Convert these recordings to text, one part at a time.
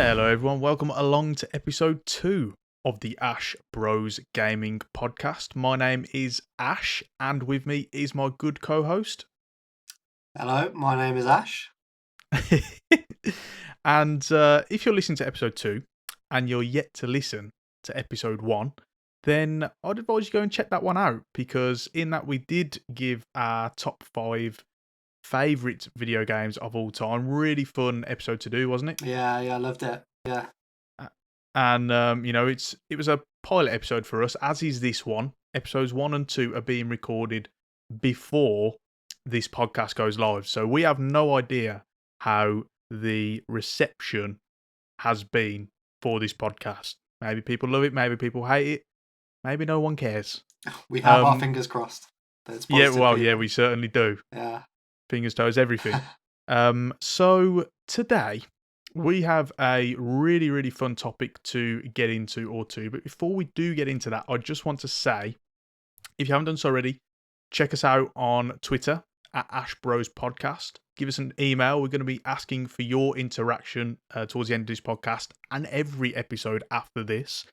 Hello, everyone. Welcome along to episode 2 of the AshBros Gaming Podcast. My name is Ash, and with me is my good co-host. Hello, my name is Ash. And if you're listening to episode 2 and you're yet to listen to episode 1, then I'd advise you go and check that one out, because in that we did give our top 5 favourite video games of all time. Really fun episode to do, wasn't it? Yeah, I loved it. Yeah. And it was a pilot episode for us, as is this one. Episodes 1 and 2 are being recorded before this podcast goes live, so we have no idea how the reception has been for this podcast. Maybe people love it, maybe people hate it, maybe no one cares. We have our fingers crossed. Yeah, we certainly do. Yeah. Fingers, toes, everything. So today we have a really, really fun topic to get into or two. But before we do get into that, I just want to say, if you haven't done so already, check us out on Twitter at AshBros Podcast. Give us an email. We're going to be asking for your interaction towards the end of this podcast and every episode after this.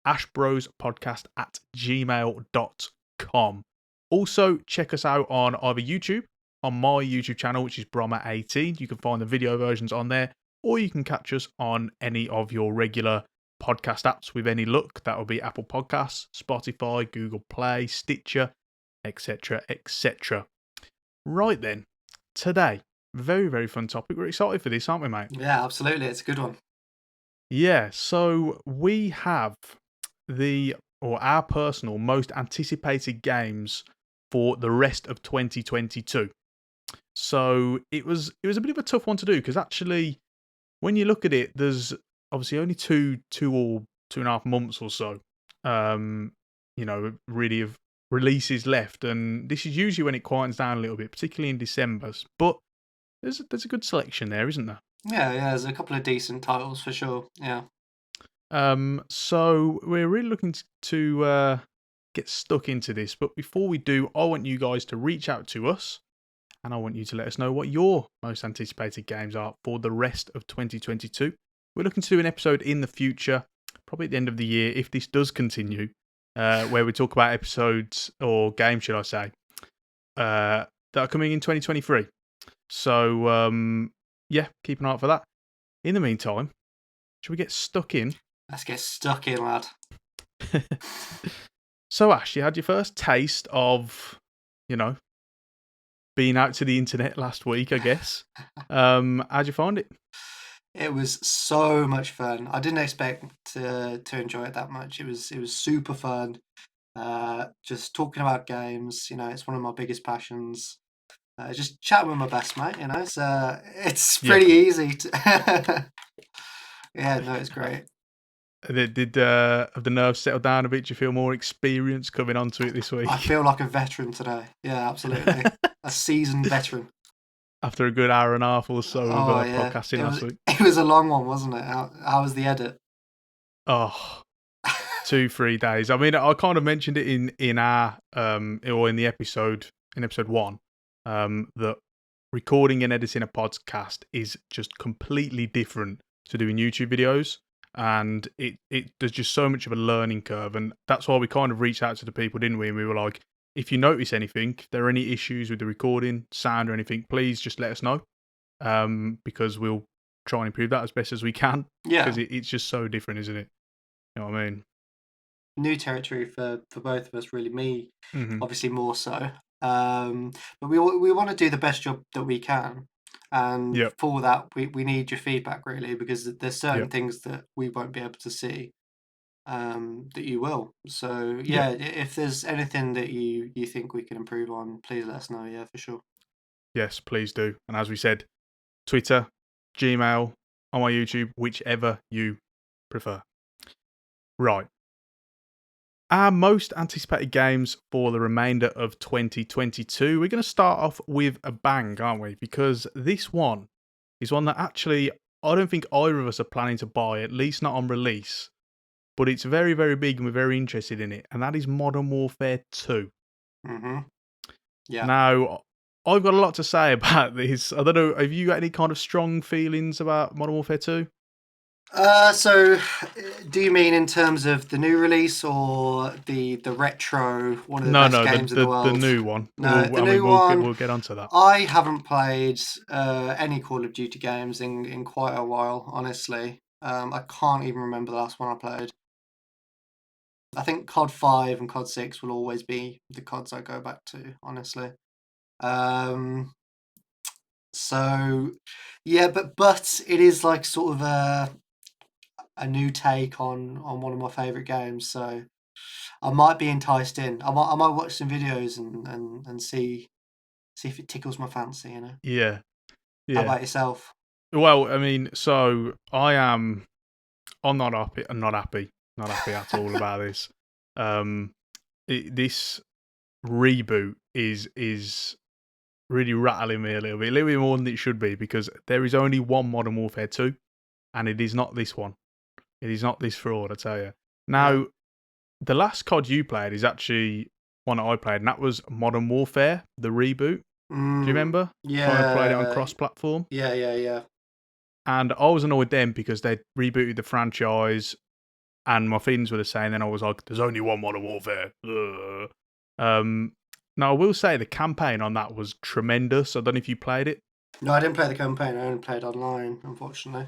ashbrospodcast@gmail.com. Also, check us out on either YouTube, on my YouTube channel, which is Brommer18. You can find the video versions on there, or you can catch us on any of your regular podcast apps with any luck. That will be Apple Podcasts, Spotify, Google Play, Stitcher, etc., etc. Right then, today, very, very fun topic. We're excited for this, aren't we, mate? Yeah, absolutely. It's a good one. Yeah, so we have our personal most anticipated games for the rest of 2022. So it was a bit of a tough one to do, because actually, when you look at it, there's obviously only two or 2.5 months or so, really of releases left, and this is usually when it quiets down a little bit, particularly in December. But there's a good selection there, isn't there? Yeah, there's a couple of decent titles for sure. Yeah. So we're really looking to get stuck into this, but before we do, I want you guys to reach out to us. And I want you to let us know what your most anticipated games are for the rest of 2022. We're looking to do an episode in the future, probably at the end of the year, if this does continue, where we talk about episodes, or games, should I say, that are coming in 2023. So, keep an eye out for that. In the meantime, should we get stuck in? Let's get stuck in, lad. So, Ash, you had your first taste of, being out to the internet last week, I guess. How'd you find it? It was so much fun. I didn't expect to enjoy it that much. It was super fun. Just talking about games, it's one of my biggest passions. Just chatting with my best mate, it's pretty easy. Yeah, no, it's great. Did have the nerves settled down a bit? Do you feel more experienced coming onto it this week? I feel like a veteran today. Yeah, absolutely. A seasoned veteran. After a good hour and a half or so of podcasting last week. It was a long one, wasn't it? How was the edit? Oh, 2-3 days. I mean, I kind of mentioned it in our or in the episode, in episode 1, that recording and editing a podcast is just completely different to doing YouTube videos. And there's just so much of a learning curve, and that's why we kind of reached out to the people, didn't we? And we were like, if you notice anything, if there are any issues with the recording, sound, or anything, please just let us know, because we'll try and improve that as best as we can. Yeah, because it's just so different, isn't it? You know what I mean? New territory for both of us, really. Me, obviously more so. But we want to do the best job that we can. And for that, we need your feedback, really, because there's certain things that we won't be able to see, that you will. So, if there's anything that you think we can improve on, please let us know. Yeah, for sure. Yes, please do. And as we said, Twitter, Gmail, on my YouTube, whichever you prefer. Right. Our most anticipated games for the remainder of 2022. We're going to start off with a bang, aren't we? Because this one is one that actually I don't think either of us are planning to buy, at least not on release. But it's very, very big and we're very interested in it. And that is Modern Warfare 2. Yeah. Now, I've got a lot to say about this. I don't know, have you got any kind of strong feelings about Modern Warfare 2? So, do you mean in terms of the new release or the retro, one of the No, best no, games in the the world? new one. No, the I mean, new one. we'll get onto that. I haven't played any Call of Duty games in quite a while, honestly. I can't even remember the last one I played. I think COD 5 and COD 6 will always be the CODs I go back to, honestly. Um, so yeah, but it is like sort of a new take on one of my favorite games. So I might be enticed in. I might watch some videos and see if it tickles my fancy. You know. Yeah, How yeah. about yourself? Well, I mean, so I am. I'm not happy. I'm not happy at all about this. Um, this reboot is really rattling me a little bit more than it should be, because there is only one Modern Warfare 2, and it is not this one. It is not this fraud, I tell you. Yeah. Now, the last COD you played is actually one that I played, and that was Modern Warfare, the reboot. Do you remember? Kind of played it on Yeah. cross-platform, Yeah. and I was annoyed then because they rebooted the franchise, and my feelings were the same. Then I was like, "There's only one Modern Warfare." Ugh. Um, Now I will say the campaign on that was tremendous. I don't know if you played it. No, I didn't play the campaign. I only played online, unfortunately.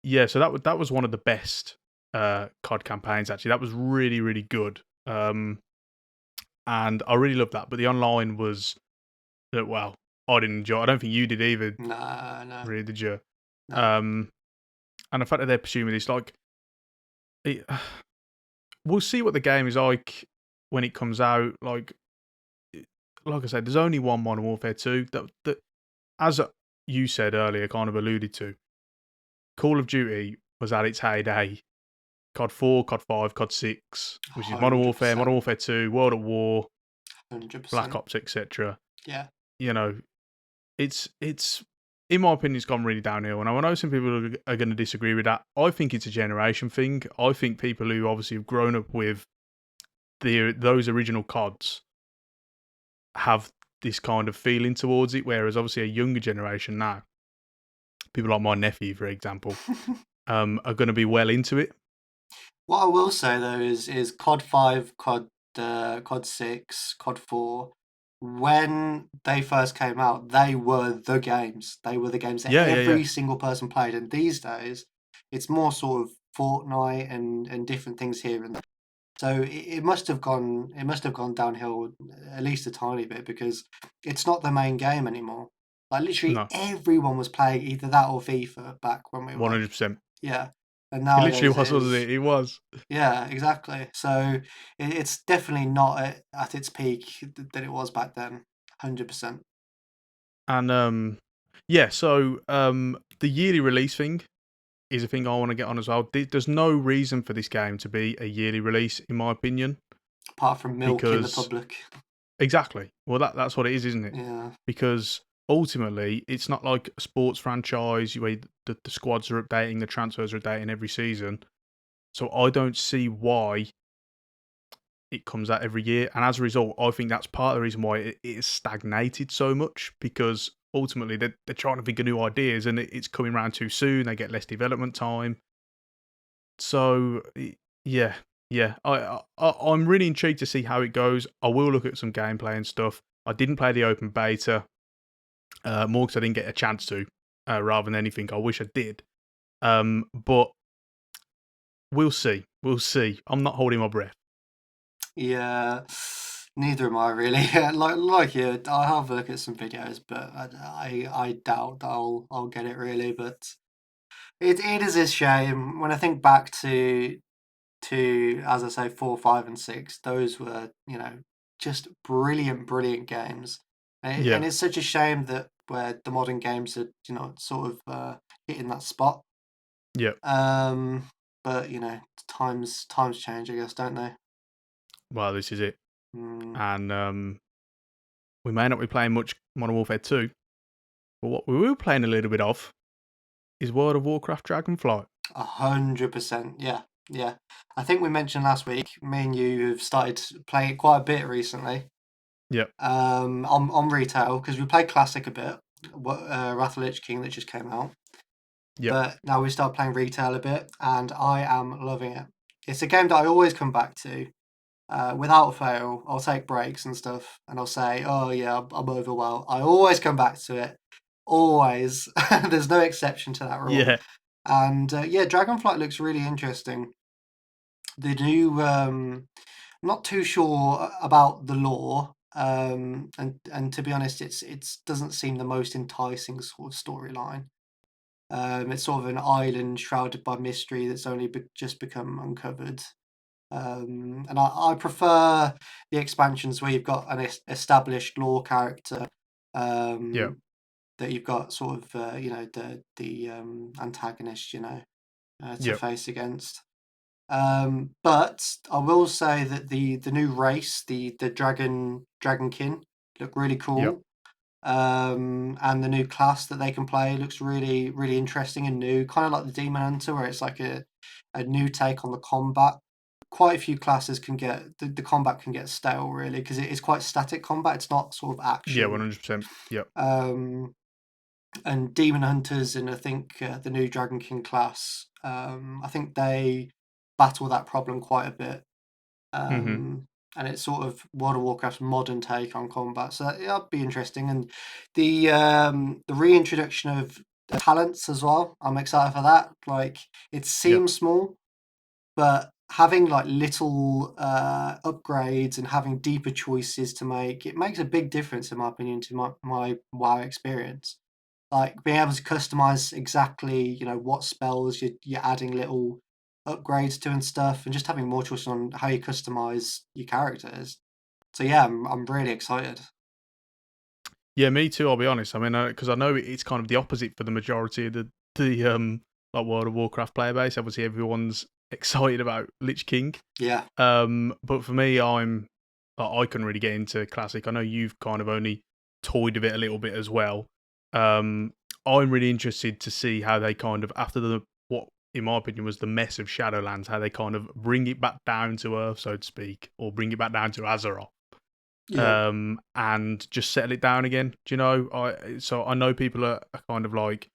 Yeah, so that was one of the best COD campaigns actually. That was really really good. And I really loved that. But the online was well, I didn't enjoy. I don't think you did either. No, Really, did you? no. Um, and the fact that they're pursuing this, like, it, we'll see what the game is like when it comes out. Like I said, there's only one Modern Warfare 2 that, as you said earlier, kind of alluded to. Call of Duty was at its heyday. COD 4, COD 5, COD 6, which is Modern Warfare, Modern 100%. Warfare 2, World at War, Black 100%. Ops, etc. Yeah. You know, it's in my opinion, it's gone really downhill. And I know some people are going to disagree with that. I think it's a generation thing. I think people who obviously have grown up with those original CODs have this kind of feeling towards it, whereas obviously a younger generation now, people like my nephew, for example, are going to be well into it. What I will say though is COD 5, COD 6, COD 4, when they first came out, they were the games. They were the games that Yeah. every single person played. And these days, it's more sort of Fortnite and different things here and there. So it must have gone. It must have gone downhill at least a tiny bit because it's not the main game anymore. Like literally No, everyone was playing either that or FIFA back when we were. 100%. Yeah, and It literally nowadays it was, wasn't is. it? It was. Yeah, exactly. So it's definitely not at its peak that it was back then. 100%. And yeah, so the yearly release thing is a thing I want to get on as well. There's no reason for this game to be a yearly release, in my opinion, Apart from milking the because public. exactly. Well, that's what it is, isn't it? Yeah. Because ultimately, it's not like a sports franchise where the squads are updating, the transfers are updating every season. So I don't see why it comes out every year. And as a result, I think that's part of the reason why it has stagnated so much, because ultimately they're trying to think of new ideas, and it's coming around too soon. They get less development time. So yeah, yeah. I'm really intrigued to see how it goes. I will look at some gameplay and stuff. I didn't play the open beta, more because I didn't get a chance to, rather than anything. I wish I did. But we'll see. We'll see. I'm not holding my breath. Yeah. Neither am I really. Like you, I'll have a look at some videos, but I doubt that I'll get it really. But it is a shame when I think back to as I say 4, 5, and 6. Those were just brilliant games, and Yeah, it's such a shame that where the modern games are sort of hitting that spot. yeah. Um, but times change, I guess, don't they? Well, this is it. Mm, And we may not be playing much Modern Warfare 2, but what we will be playing a little bit of is World of Warcraft Dragonflight. 100%. Yeah. I think we mentioned last week. Me and you have started playing it quite a bit recently. Yep. On retail because we played classic a bit. Wrath of Lich King that just came out. But now we start playing retail a bit, and I am loving it. It's a game that I always come back to. Without fail, I'll take breaks and stuff, and I'll say, "Oh yeah, I'm overwhelmed." I always come back to it. Always. There's no exception to that rule. Yeah. And Dragonflight looks really interesting. The new, I'm not too sure about the lore, and to be honest, it doesn't seem the most enticing sort of storyline. It's sort of an island shrouded by mystery that's only just become uncovered. And I prefer the expansions where you've got an established lore character, Yeah. that you've got sort of the antagonist, to face against. But I will say that the new race, the dragonkin, look really cool. And the new class that they can play looks really, really interesting and new, kind of like the Demon Hunter, where it's like a new take on the combat. Quite a few classes can get the combat can get stale, really, because it is quite static combat. It's not sort of Yeah, action. 100%. Yep. And Demon Hunters and I think the new Dragon King class, I think they battle that problem quite a bit. And it's sort of World of Warcraft's modern take on combat, so that'll be interesting. And the reintroduction of talents as well, I'm excited for that. Like, it seems small, but having like little upgrades and having deeper choices to make, it makes a big difference in my opinion to my WoW experience. Like being able to customize exactly, what spells you're adding little upgrades to and stuff, and just having more choice on how you customize your characters. So yeah, I'm really excited. Yeah, me too. I'll be honest. I mean, because I know it's kind of the opposite for the majority of the like World of Warcraft player base. Obviously, everyone's excited about Lich King. Yeah. But for me, I couldn't really get into Classic. I know you've kind of only toyed with it a little bit as well. I'm really interested to see how they kind of, after what in my opinion was the mess of Shadowlands, how they kind of bring it back down to earth, so to speak, or bring it back down to Azeroth. Yeah. And just settle it down again. Do you know? I know people are kind of like,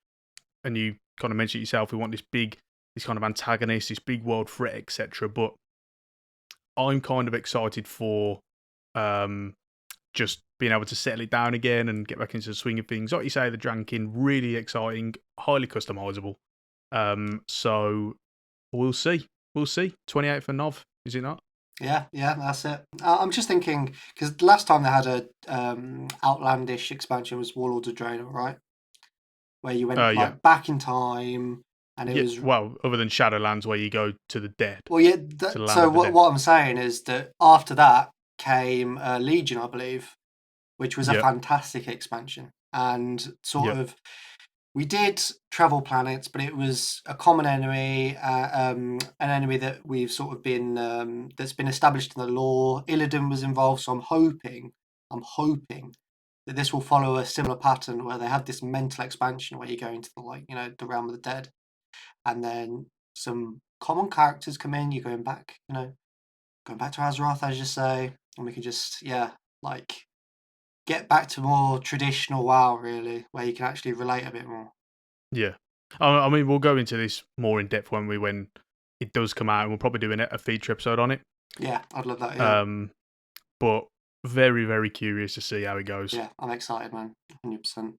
and you kind of mentioned it yourself, we want this kind of antagonist, this big world threat, etc. But I'm kind of excited for just being able to settle it down again and get back into the swing of things. Like you say, the Drankin, really exciting, highly customizable. So we'll see. We'll see. 28th of Nov, is it not? Yeah, that's it. I'm just thinking because the last time they had a outlandish expansion was Warlords of Draenor, right? Where you went Yeah. like back in time, and it was well, other than Shadowlands, where you go to the dead. well, yeah. So what I'm saying is that after that came Legion, I believe, which was a fantastic expansion, and sort of we did travel planets, but it was a common enemy, an enemy that we've sort of been that's been established in the lore. Illidan was involved, so I'm hoping that this will follow a similar pattern where they have this mental expansion where you go into the realm of the dead, and then some common characters come in. You're going back, going back to Azeroth, as you say, and we can just like get back to more traditional WoW, really, where you can actually relate a bit more. Yeah. I mean, we'll go into this more in depth when it does come out, and we'll probably do a feature episode on it. Yeah, I'd love that, yeah. But very, very curious to see how it goes. Yeah, I'm excited, man. 100%.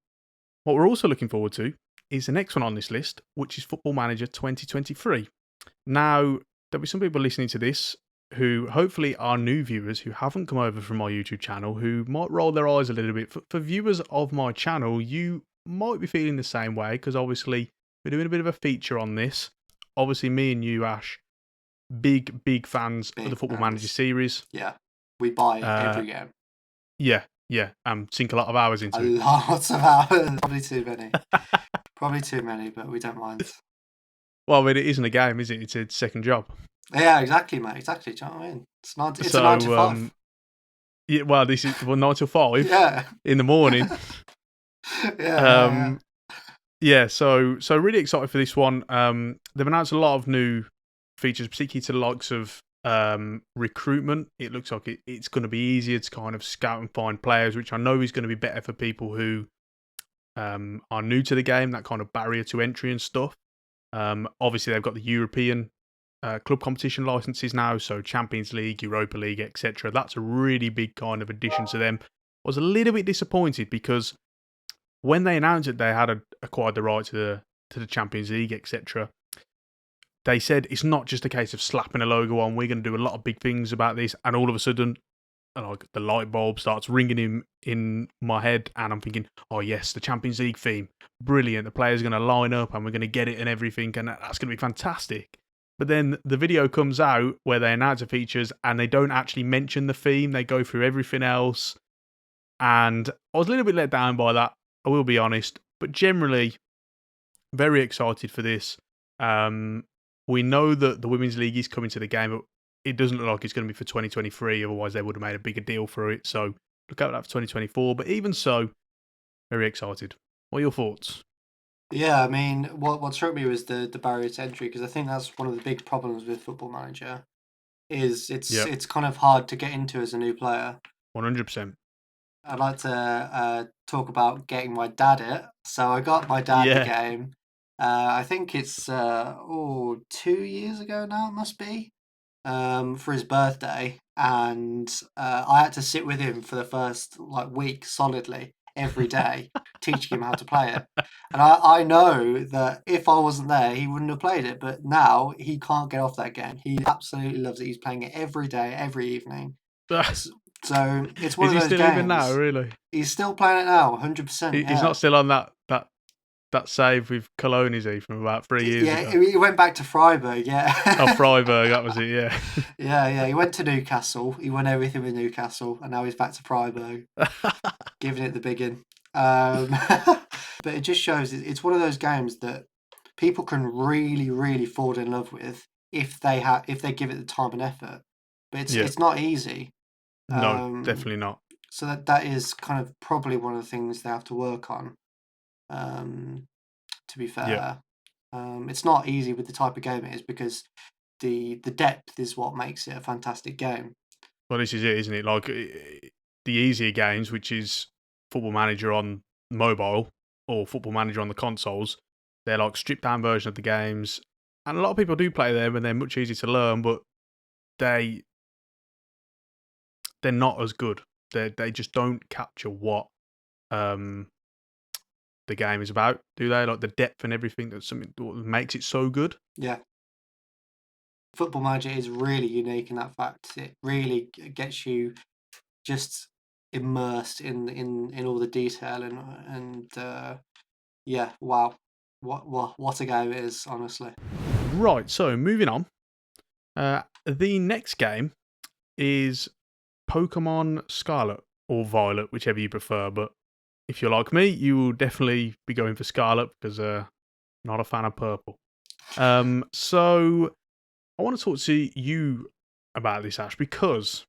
What we're also looking forward to is the next one on this list, which is Football Manager 2023. Now, there'll be some people listening to this who hopefully are new viewers who haven't come over from my YouTube channel, who might roll their eyes a little bit. For viewers of my channel, you might be feeling the same way, because obviously we're doing a bit of a feature on this. Obviously, me and you, Ash, big fans of the Football Manager series. Yeah, we buy every game. Yeah, sink a lot of hours into it. Lots of hours. Probably too many. Probably too many, but we don't mind. Well, I mean, it isn't a game, is it? It's a second job. Yeah, exactly, mate. Exactly. Do you know what I mean? It's a 9 to 5. Yeah, well, this is 9 to 5 yeah. in the morning. Yeah, so really excited for this one. They've announced a lot of new features, particularly to the likes of recruitment. It looks like it's going to be easier to kind of scout and find players, which I know is going to be better for people who are new to the game, that kind of barrier to entry and stuff. Obviously, they've got the European club competition licenses now, so Champions League, Europa League, etc. That's a really big kind of addition to them. I was a little bit disappointed because when they announced that they had acquired the right to the Champions League, etc., they said it's not just a case of slapping a logo on. We're going to do a lot of big things about this, and all of a sudden, like the light bulb starts ringing in my head, and I'm thinking, oh yes, the Champions League theme, brilliant. The players are going to line up, and we're going to get it and everything, and that's going to be fantastic. But then the video comes out where they announce the features, and they don't actually mention the theme. They go through everything else, and I was a little bit let down by that. I will be honest, but generally, very excited for this. We know that the Women's League is coming to the game, but it doesn't look like it's going to be for 2023. Otherwise, they would have made a bigger deal for it. So look out for that for 2024. But even so, very excited. What are your thoughts? Yeah, I mean, what struck me was the barrier to entry, because I think that's one of the big problems with Football Manager. It's kind of hard to get into as a new player. 100%. I'd like to talk about getting my dad it. So I got my dad the game. I think it's 2 years ago now. It must be for his birthday, and I had to sit with him for the first week solidly every day, teaching him how to play it. And I know that if I wasn't there, he wouldn't have played it. But now he can't get off that game. He absolutely loves it. He's playing it every day, every evening. So it's one of those games. Is he still even now? Really? He's still playing it now, 100%. He's not still on that save with Cologne, is he, from about 3 years ago? Yeah, he went back to Freiburg, yeah. Oh, Freiburg, that was it, yeah. Yeah, he went to Newcastle. He won everything with Newcastle, and now he's back to Freiburg, giving it the biggin. But it just shows it's one of those games that people can really, really fall in love with if they give it the time and effort. But it's not easy. No, definitely not. So that is kind of probably one of the things they have to work on. To be fair, it's not easy with the type of game it is, because the depth is what makes it a fantastic game. Well, this is it, isn't it? Like the easier games, which is Football Manager on mobile or Football Manager on the consoles, they're like stripped down version of the games, and a lot of people do play them, and they're much easier to learn, but they're not as good. They just don't capture what the game is about, do they? Like the depth and everything, that's something that makes it so good. Yeah. Football Manager is really unique in that fact. It really gets you just immersed in all the detail and yeah, wow. What a game it is, honestly. Right, so moving on. The next game is Pokemon Scarlet or Violet, whichever you prefer, but if you're like me, you will definitely be going for Scarlet because not a fan of purple. So I want to talk to you about this, Ash, because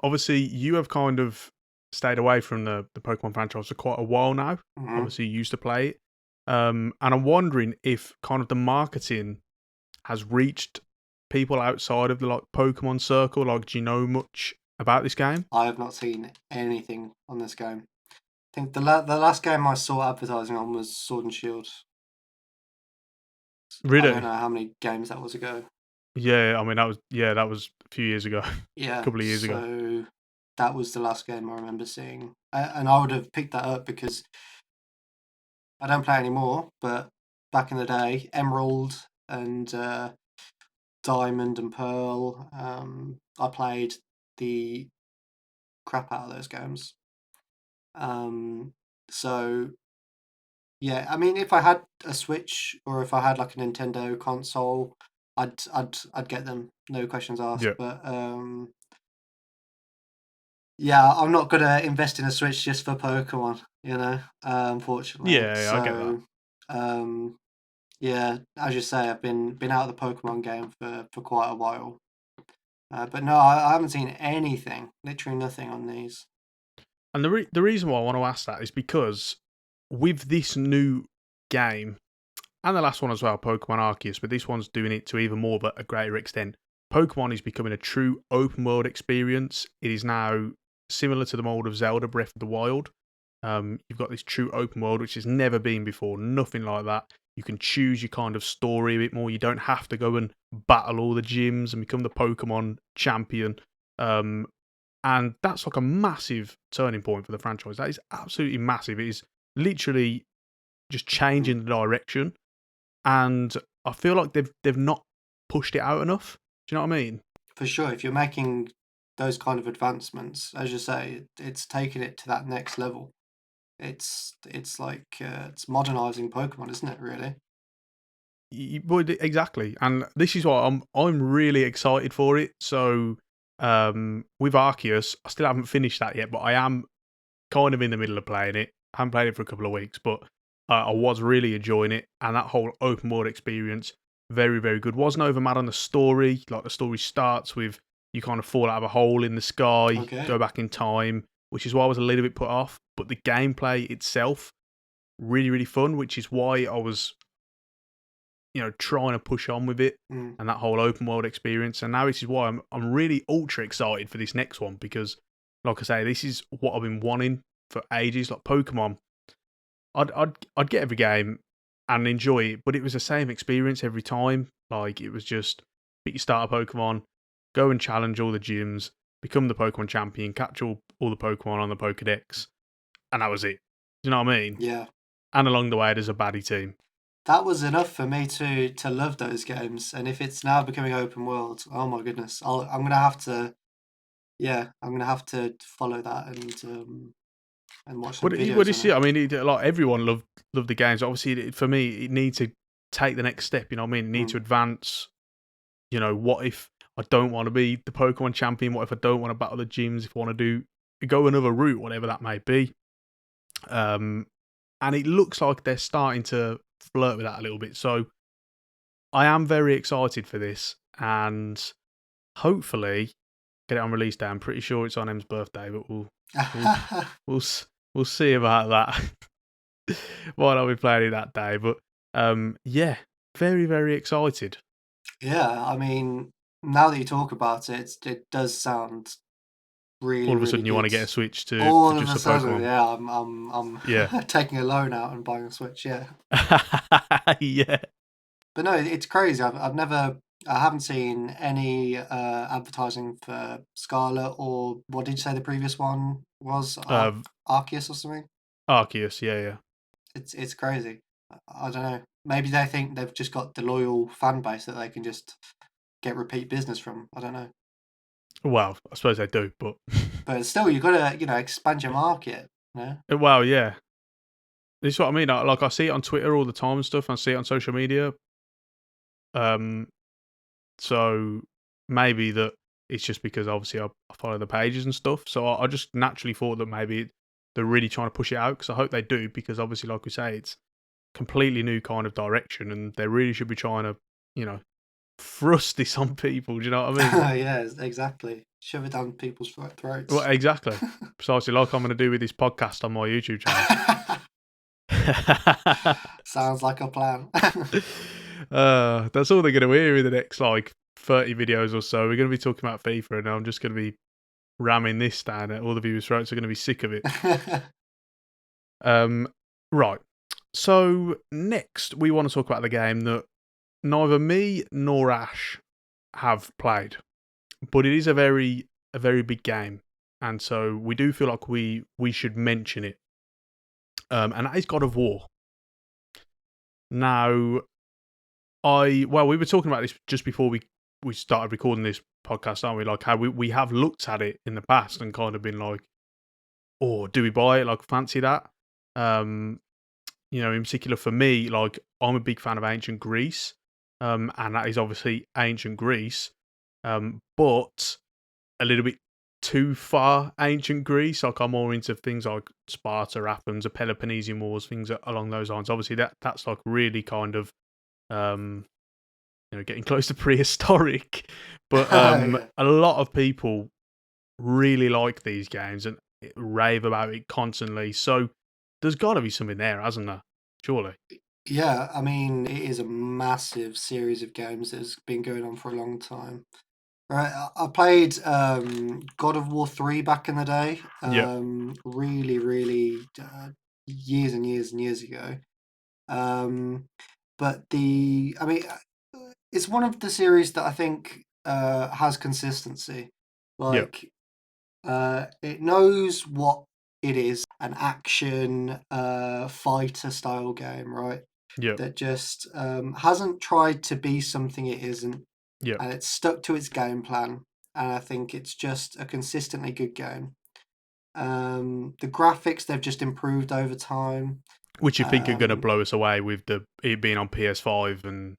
obviously you have kind of stayed away from the Pokemon franchise for quite a while now. Mm-hmm. Obviously you used to play it. And I'm wondering if kind of the marketing has reached people outside of the Pokemon circle. Like, do you know much about this game? I have not seen anything on this game. I think the last game I saw advertising on was Sword and Shield. Really? I don't know how many games that was ago. Yeah, I mean that was a few years ago. Yeah, a couple of years ago. So that was the last game I remember seeing, and I would have picked that up because I don't play anymore. But back in the day, Emerald and Diamond and Pearl, I played the crap out of those games. So yeah, I mean, if I had a Switch or if I had like a Nintendo console, I'd get them, no questions asked. Yeah. But yeah, I'm not gonna invest in a Switch just for Pokemon, unfortunately. Yeah, I get that. Yeah, as you say, I've been out of the Pokemon game for quite a while. But no, I haven't seen anything, literally nothing on these. And the reason why I want to ask that is because with this new game, and the last one as well, Pokemon Arceus, but this one's doing it to even more but a greater extent. Pokemon is becoming a true open world experience. It is now similar to the mold of Zelda Breath of the Wild, You've got this true open world, which has never been before. Nothing like that. You can choose your kind of story a bit more. You don't have to go and battle all the gyms and become the Pokemon champion. And that's like a massive turning point for the franchise. That is absolutely massive. It is literally just changing the direction. And I feel like they've not pushed it out enough. Do you know what I mean? For sure. If you're making those kind of advancements, as you say, it's taking it to that next level. It's like it's modernizing Pokemon, isn't it? Really. Well, exactly, and this is why I'm really excited for it. So, with Arceus, I still haven't finished that yet, but I am kind of in the middle of playing it. I haven't played it for a couple of weeks, but I was really enjoying it, and that whole open world experience, very, very good. Wasn't over mad on the story. Like, the story starts with you kind of fall out of a hole in the sky, Okay. go back in time, which is why I was a little bit put off. But the gameplay itself, really, really fun, which is why I was, trying to push on with it and that whole open world experience. And now this is why I'm really ultra excited for this next one, because, like I say, this is what I've been wanting for ages. Like Pokemon, I'd get every game and enjoy it, but it was the same experience every time. Like, it was just pick your starter Pokemon, go and challenge all the gyms, become the Pokemon champion, catch all the Pokemon on the Pokedex, and that was it. Do you know what I mean? Yeah. And along the way, there's a baddie team. That was enough for me to love those games, and if it's now becoming open world, oh my goodness, I'm gonna have to, yeah, I'm gonna have to follow that and watch some What do videos you on see? it. I mean, like everyone loved the games. Obviously, for me, it needs to take the next step. You know what I mean? It needs to advance. What if I don't want to be the Pokemon champion? What if I don't want to battle the gyms? If I want to go another route, whatever that may be. And it looks like they're starting to flirt with that a little bit. So I am very excited for this, and hopefully get it on release day. I'm pretty sure it's on Em's birthday, but we'll we'll see about that. Might not be playing it that day, but yeah, very, very excited. Yeah, I mean, now that you talk about it, it does sound really, All of a really sudden, you want to good. get a Switch for All of just a the sudden, Pokemon. yeah, I'm Yeah, taking a loan out and buying a Switch. Yeah, yeah. but no, it's crazy. I haven't seen any advertising for Scarlett, or what did you say the previous one was? Arceus or something? Arceus, yeah. It's crazy. I don't know. Maybe they think they've just got the loyal fan base that they can just get repeat business from. I don't know. Well, I suppose they do, but But still, you've got to, expand your market. You well, yeah. This is what I mean. I see it on Twitter all the time and stuff. I see it on social media. Um, so maybe that it's just because obviously I follow the pages and stuff. So I just naturally thought that maybe they're really trying to push it out, because I hope they do, because obviously, like we say, it's completely new kind of direction, and they really should be trying to, thrust this on people. Do you know what I mean? Yeah, exactly. Shove it down people's Well, throats. exactly. Precisely like I'm going to do with this podcast on my YouTube channel. Sounds like a plan. That's all they're going to hear in the next 30 videos or so. We're going to be talking about FIFA, and I'm just going to be ramming this down at all the viewers' throats. Are going to be sick of it. Right. So next, we want to talk about the game that neither me nor Ash have played, but it is a very big game, and so we do feel like we should mention it. And that is God of War. Now, we were talking about this just before we started recording this podcast, aren't we? Like, how we have looked at it in the past and kind of been like, oh, do we buy it? Like, fancy that? In particular for me, like, I'm a big fan of ancient Greece, and that is obviously ancient Greece, but a little bit too far ancient Greece. Like, I'm more into things like Sparta, Athens, the Peloponnesian Wars, things along those lines. Obviously, that's like really kind of getting close to prehistoric. But Yeah. a lot of people really like these games and rave about it constantly. So there's got to be something there, hasn't there? Surely. Yeah, I mean, it is a massive series of games that has been going on for a long time. Right, I played God of War 3 back in the day. Yep. Really, really years and years and years ago. But I mean, it's one of the series that I think has consistency. Yep. Like, it knows what it is, an action fighter style game, right? Yep. That just hasn't tried to be something it isn't, Yep. and it's stuck to its game plan. And I think it's just a consistently good game. The graphics they've just improved over time. Which you think are going to Um, blow us away with it being on PS5, and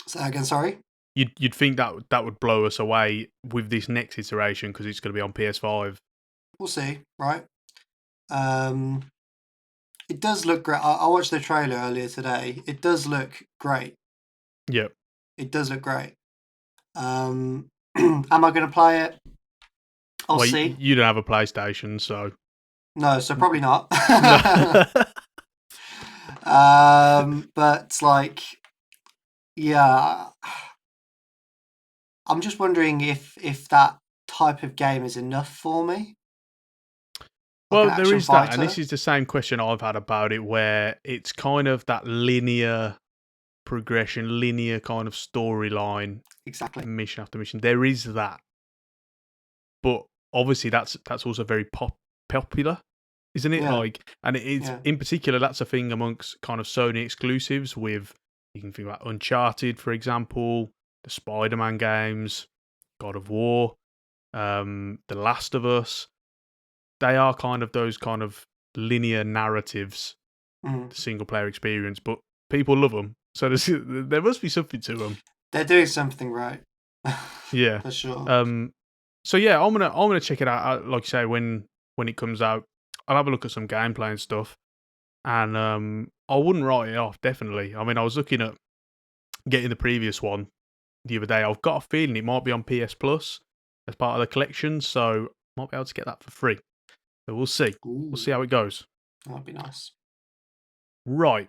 Say again, sorry. you'd think that would blow us away with this next iteration because it's going to be on PS5. We'll see, right? Um, it does look great. I watched the trailer earlier today. It does look great. Yep. It does look great. Am I going to play it? I'll Well, see. you don't have a PlayStation, so No, so probably not. no. But like, yeah, I'm just wondering if that type of game is enough for me, like an Well, there action is that, and fighter. this is the same question I've had about it, where it's kind of that linear progression, linear kind of storyline, Exactly. mission after mission. There is that, but obviously that's also very popular, isn't it? Yeah, Like, and it's yeah. in particular that's a thing amongst kind of Sony exclusives. With you can think about Uncharted, for example, the Spider-Man games, God of War, The Last of Us. They are kind of those kind of linear narratives, Mm. the single player experience, but people love them. So there must be something to them. They're doing something right. Yeah. For sure. So yeah, I'm gonna check it out. Like you say, when it comes out, I'll have a look at some gameplay and stuff. And I wouldn't write it off. Definitely. I mean, I was looking at getting the previous one the other day. I've got a feeling it might be on PS Plus as part of the collection, so might be able to get that for free. So we'll see. We'll Ooh, see how it goes. that'd be nice. Right.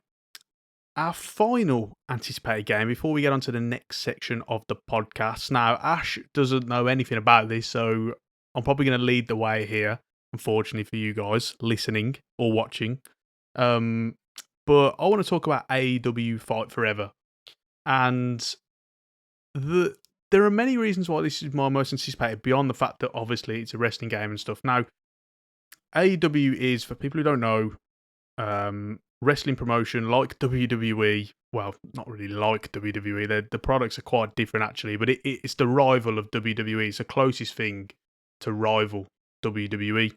Our final anticipated game before we get on to the next section of the podcast. Now, Ash doesn't know anything about this, so I'm probably going to lead the way here, unfortunately for you guys listening or watching. But I want to talk about AEW Fight Forever. And there are many reasons why this is my most anticipated, beyond the fact that obviously it's a wrestling game and stuff. Now, AEW is, for people who don't know, wrestling promotion like WWE. Well, not really like WWE. The products are quite different actually, but it's the rival of WWE. It's the closest thing to rival WWE.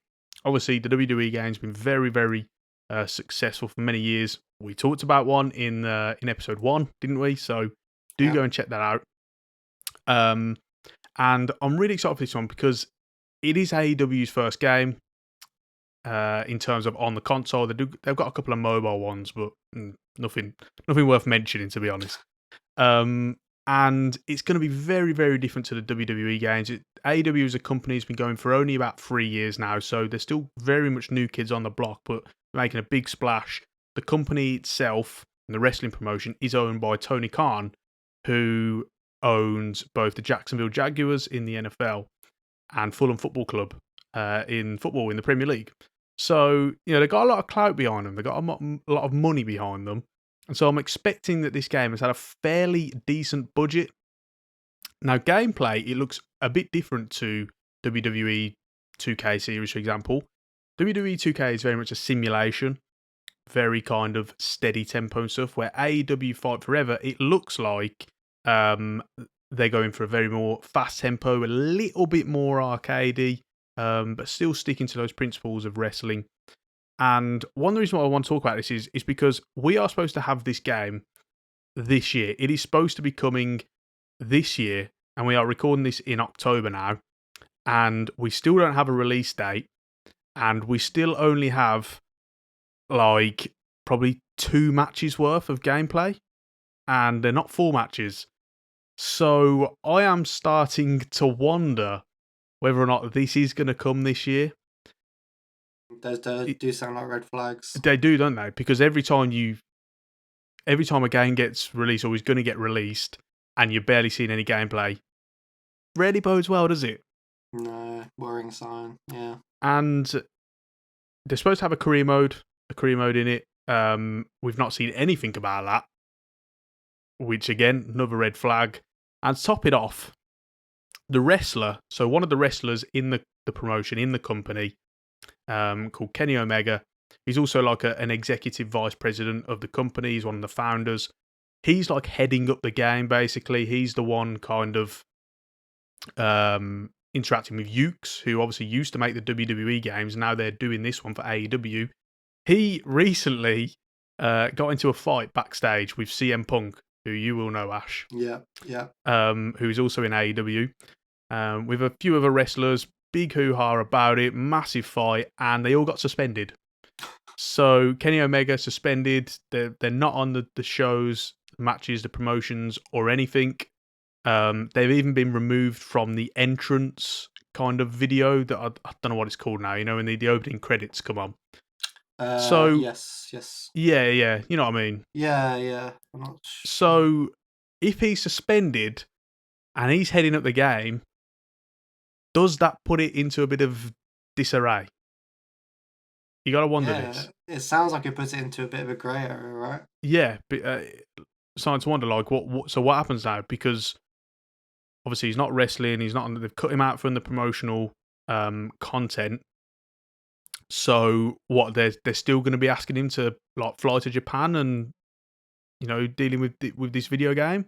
Obviously, the WWE game's been very, very successful for many years. We talked about one in episode 1, didn't we? So do Yeah. go and check that out. And I'm really excited for this one because it is AEW's first game. In terms of on the console, they've got a couple of mobile ones, but nothing worth mentioning, to be honest. And it's going to be very, very different to the WWE games. AEW as a company has been going for only about 3 years now, so they're still very much new kids on the block, but making a big splash. The company itself and the wrestling promotion is owned by Tony Khan, who owns both the Jacksonville Jaguars in the NFL and Fulham Football Club in football in the Premier League. So, they've got a lot of clout behind them. They've got a lot of money behind them. And so I'm expecting that this game has had a fairly decent budget. Now, gameplay, it looks a bit different to WWE 2K series, for example. WWE 2K is very much a simulation, very kind of steady tempo and stuff, where AEW Fight Forever, it looks like they're going for a very more fast tempo, a little bit more arcadey, but still sticking to those principles of wrestling. And one of the reasons why I want to talk about this is because we are supposed to have this game this year. It is supposed to be coming this year, and we are recording this in October now, and we still don't have a release date, and we still only have like probably 2 matches worth of gameplay, and they're not full matches. So I am starting to wonder whether or not this is going to come this year. Those do sound like red flags. They do, don't they? Because every time a game gets released or is going to get released, and you're barely seeing any gameplay, rarely bodes well, does it? No, worrying sign. Yeah. And they're supposed to have a career mode in it. We've not seen anything about that, which again, another red flag. And to top it off, the wrestler, so one of the wrestlers in the promotion, in the company, called Kenny Omega, he's also like an executive vice president of the company. He's one of the founders. He's like heading up the game, basically. He's the one kind of interacting with Ukes, who obviously used to make the WWE games. Now they're doing this one for AEW. He recently got into a fight backstage with CM Punk, who you will know, Ash. Yeah. Who's also in AEW, with a few other wrestlers. Big hoo-ha about it, massive fight, and they all got suspended. So Kenny Omega suspended. They're not on the shows, matches, the promotions, or anything. They've even been removed from the entrance kind of video that I don't know what it's called now. You know, when the opening credits come on. So yes. yeah, you know what I mean. Yeah. I'm not sure. So if he's suspended and he's heading up the game, does that put it into a bit of disarray? You got to wonder this. It sounds like it puts it into a bit of a grey area, right? Yeah, but starting to wonder, like, what happens now? Because obviously he's not wrestling. He's not. They've cut him out from the promotional content. So what? They're still going to be asking him to like fly to Japan and dealing with this video game.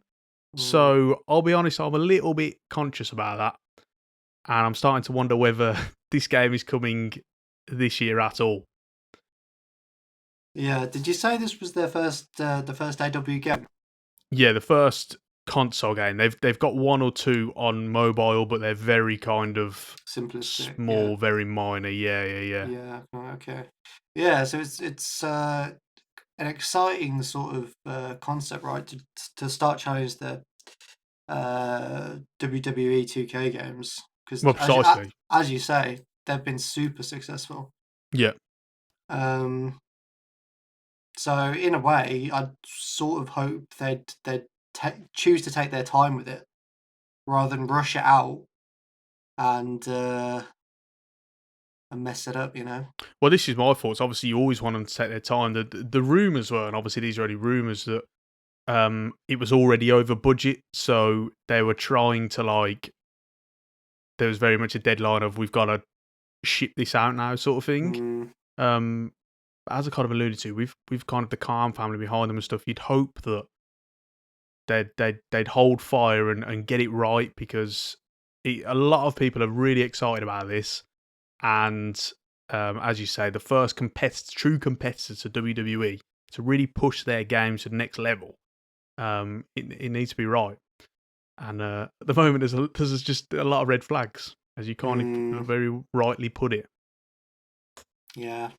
So I'll be honest, I'm a little bit conscious about that, and I'm starting to wonder whether this game is coming this year at all. Yeah, did you say this was their first the first AW game? Yeah, the first console game. They've got one or two on mobile, but they're very kind of simplistic, small, very minor. Yeah. Yeah. Okay. Yeah. So it's an exciting sort of concept, right? To start challenge the WWE 2K games, because precisely, as you say, they've been super successful. Yeah. So in a way, I'd sort of hope they'd choose to take their time with it rather than rush it out and mess it up, Well, this is my thoughts. Obviously, you always want them to take their time. The rumours were, and obviously these are only rumours, that it was already over budget, so they were trying to there was very much a deadline of we've got to ship this out now, sort of thing. As I kind of alluded to, we've kind of the Khan family behind them and stuff. You'd hope that they'd hold fire and get it right, because a lot of people are really excited about this. And as you say, the first true competitor to WWE, to really push their game to the next level, it needs to be right. And at the moment, there's just a lot of red flags, as you kind of very rightly put it. Yeah.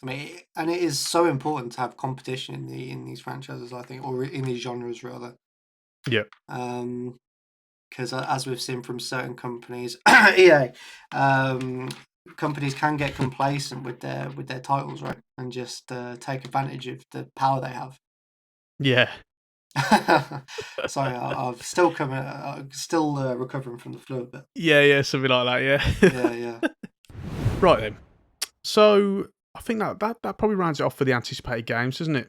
I mean, and it is so important to have competition in these franchises, I think, or in these genres rather. Yeah. Because as we've seen from certain companies, EA, companies can get complacent with their titles, right, and just take advantage of the power they have. Yeah. Sorry, I've still recovering from the flu a bit. Yeah, something like that. Yeah. Right then. So I think that probably rounds it off for the anticipated games, doesn't it?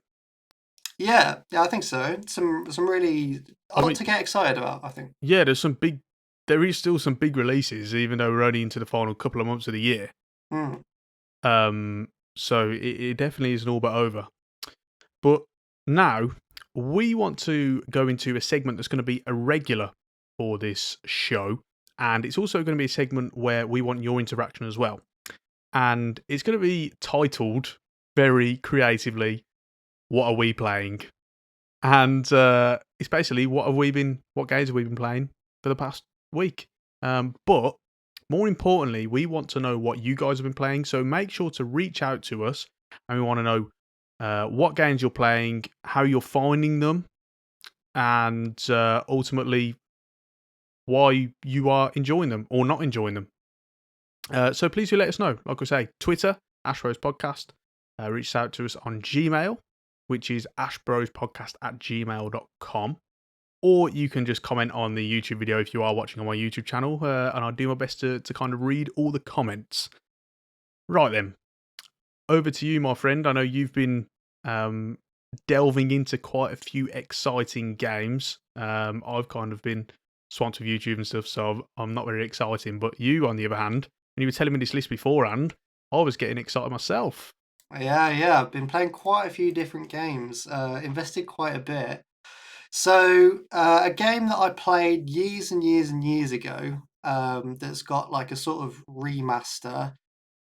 Yeah, I think so. Some really a lot to get excited about, I think. Yeah, there is still some big releases, even though we're only into the final couple of months of the year. So it definitely isn't all but over. But now we want to go into a segment that's going to be a regular for this show, and it's also going to be a segment where we want your interaction as well. And it's going to be titled very creatively, "What Are We Playing?" And it's basically what games have we been playing for the past week. But more importantly, we want to know what you guys have been playing. So make sure to reach out to us, and we want to know what games you're playing, how you're finding them, and ultimately why you are enjoying them or not enjoying them. So please do let us know. Like I say, Twitter, AshBros Podcast. Reach out to us on Gmail, which is ashbrospodcast@gmail.com. or you can just comment on the YouTube video if you are watching on my YouTube channel, and I'll do my best to kind of read all the comments. Right then, over to you, my friend. I know you've been delving into quite a few exciting games. I've kind of been swamped with YouTube and stuff, so I'm not very exciting. But you, on the other hand, when you were telling me this list beforehand, I was getting excited myself. Yeah. I've been playing quite a few different games, invested quite a bit. So, a game that I played years and years and years ago, that's got like a sort of remaster,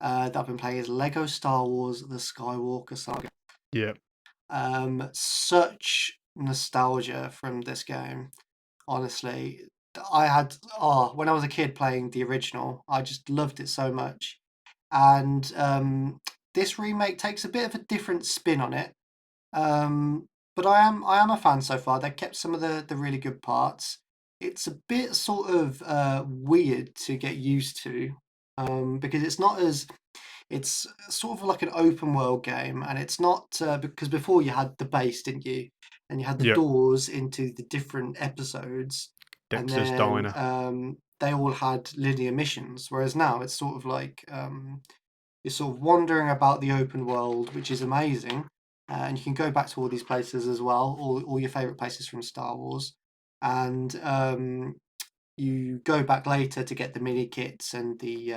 that I've been playing is Lego Star Wars: The Skywalker Saga. Yeah. Such nostalgia from this game. Honestly, when I was a kid playing the original, I just loved it so much. And this remake takes a bit of a different spin on it. But I am a fan so far. They kept some of the really good parts. It's a bit sort of weird to get used to, because it's sort of like an open world game, and it's not because before you had the base, didn't you? And you had the Yeah. doors into the different episodes, and Dexter's then Diner. they all had linear missions. Whereas now it's sort of like you're sort of wandering about the open world, which is amazing. And you can go back to all these places as well, all your favorite places from Star Wars. And you go back later to get the mini kits and the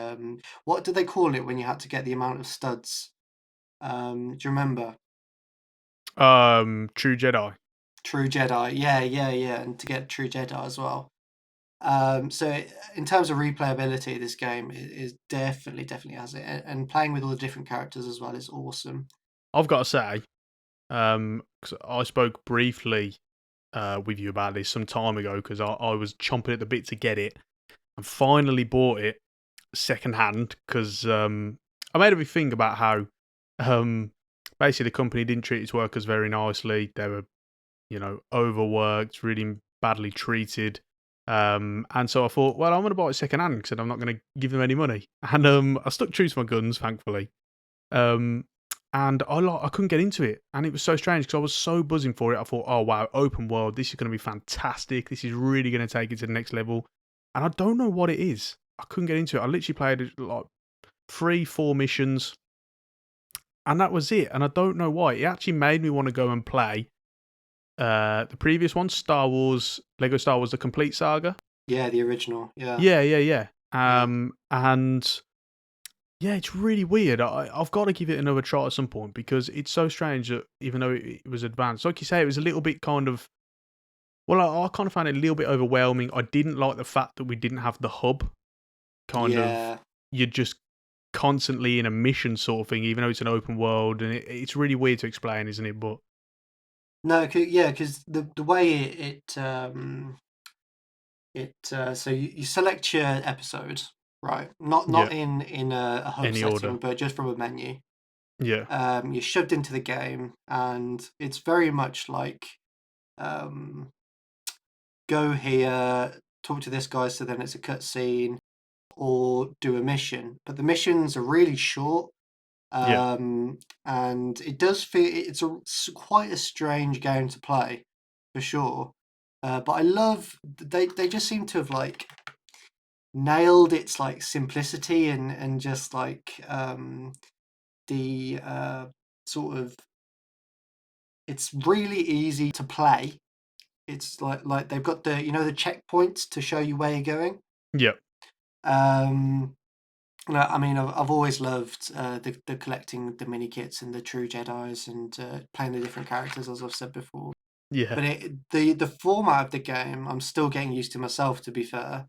what did they call it when you had to get the amount of studs? Do you remember? True Jedi. True Jedi. Yeah. And to get True Jedi as well. So in terms of replayability, this game is definitely has it, and playing with all the different characters as well is awesome. I've got to say, 'cause I spoke briefly with you about this some time ago because I was chomping at the bit to get it and finally bought it secondhand because I made a big thing about how basically the company didn't treat its workers very nicely. They were, overworked, really badly treated. And so I thought, well, I'm going to buy it secondhand because I'm not going to give them any money. And I stuck true to my guns, thankfully. Um, and I couldn't get into it, and it was so strange because I was so buzzing for it. I thought, oh wow, open world, this is going to be fantastic. This is really going to take it to the next level. And I don't know what it is. I couldn't get into it. I literally played like 3-4 missions, and that was it. And I don't know why. It actually made me want to go and play the previous one, Lego Star Wars: The Complete Saga. Yeah, the original. Yeah. Yeah. And yeah, it's really weird. I've got to give it another try at some point because it's so strange that even though it was advanced, like you say, it was a little bit kind of. Well, I kind of found it a little bit overwhelming. I didn't like the fact that we didn't have the hub. Kind of, Yeah. you're just constantly in a mission sort of thing, even though it's an open world, and it's really weird to explain, isn't it? But No, because the way so you select your episode, right? Not yeah, in a hub any order. setting, but just from a menu. Yeah, You're shoved into the game, and it's very much like um, go here, talk to this guy, so then it's a cutscene, or do a mission. But the missions are really short, yeah, and it does feel quite a strange game to play, for sure. But I love they just seem to have like nailed its like simplicity and just like the sort of it's really easy to play. It's like they've got the the checkpoints to show you where you're going. yeah, Um, no, I mean I've always loved the collecting the mini kits and the True Jedi's and playing the different characters as I've said before. yeah. But the format of the game I'm still getting used to myself, to be fair.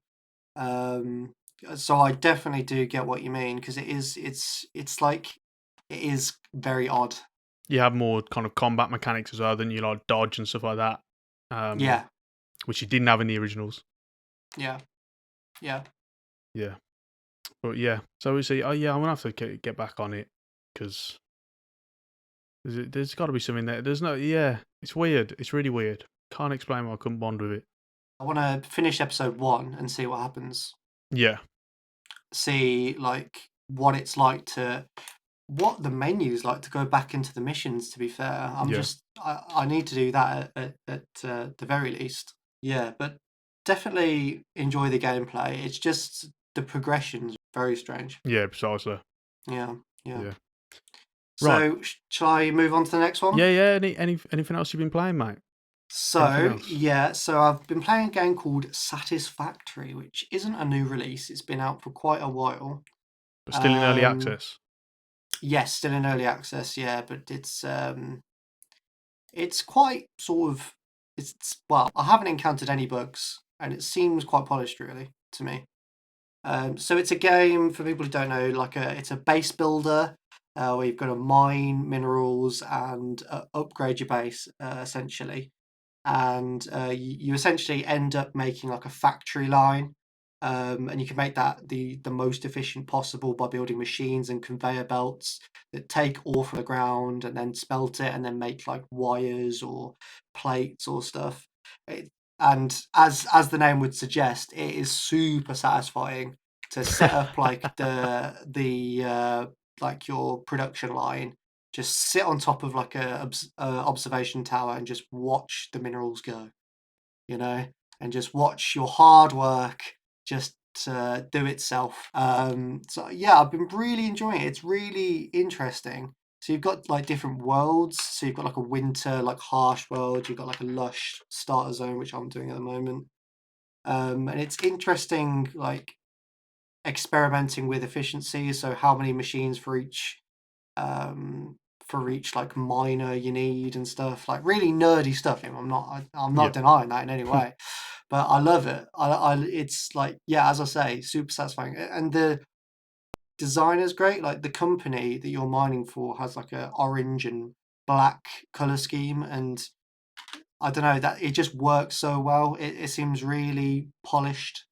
Um, so I definitely do get what you mean because it's like it is very odd. You have more kind of combat mechanics as well than you like dodge and stuff like that. Yeah, Which you didn't have in the originals. yeah, yeah. Yeah. But yeah, so we see. Oh yeah, I'm gonna have to get back on it because there's got to be something there. There's no. Yeah, it's weird. It's really weird. Can't explain why I couldn't bond with it. I want to finish episode 1 and see what happens. Yeah, See like what the menu's like to go back into the missions. To be fair, yeah, I need to do that at the very least. Yeah, but definitely enjoy the gameplay. It's just the progression's very strange. Yeah, precisely. Yeah, yeah. Yeah. Right. So, shall I move on to the next one? Yeah, yeah. Anything else you've been playing, mate? Anything So, else? yeah, so I've been playing a game called Satisfactory, which isn't a new release. It's been out for quite a while. But still in early Um, access. yes, still in early access, yeah, but it's quite sort of it's well, I haven't encountered any bugs, and it seems quite polished really to me. So it's a game for people who don't know, it's a base builder where you've got to mine minerals and upgrade your base essentially, and you essentially end up making like a factory line, and you can make that the most efficient possible by building machines and conveyor belts that take ore from the ground and then smelt it and then make like wires or plates or stuff. It, and as the name would suggest, it is super satisfying to set up like the like your production line, just sit on top of like a observation tower and just watch the minerals go, you know, and just watch your hard work just do itself. So yeah, I've been really enjoying it. It's really interesting. So you've got like different worlds. So you've got like a winter, like harsh world. You've got like a lush starter zone, which I'm doing at the moment. And it's interesting, like experimenting with efficiency. So how many machines um, for each like miner you need and stuff, like really nerdy stuff. I'm Yeah. not denying that in any way, but I love it. It's like, yeah, as I say, super satisfying, and the design is great. Like the company that you're mining for has like a orange and black color scheme, and I don't know that it just works so well. It seems really polished,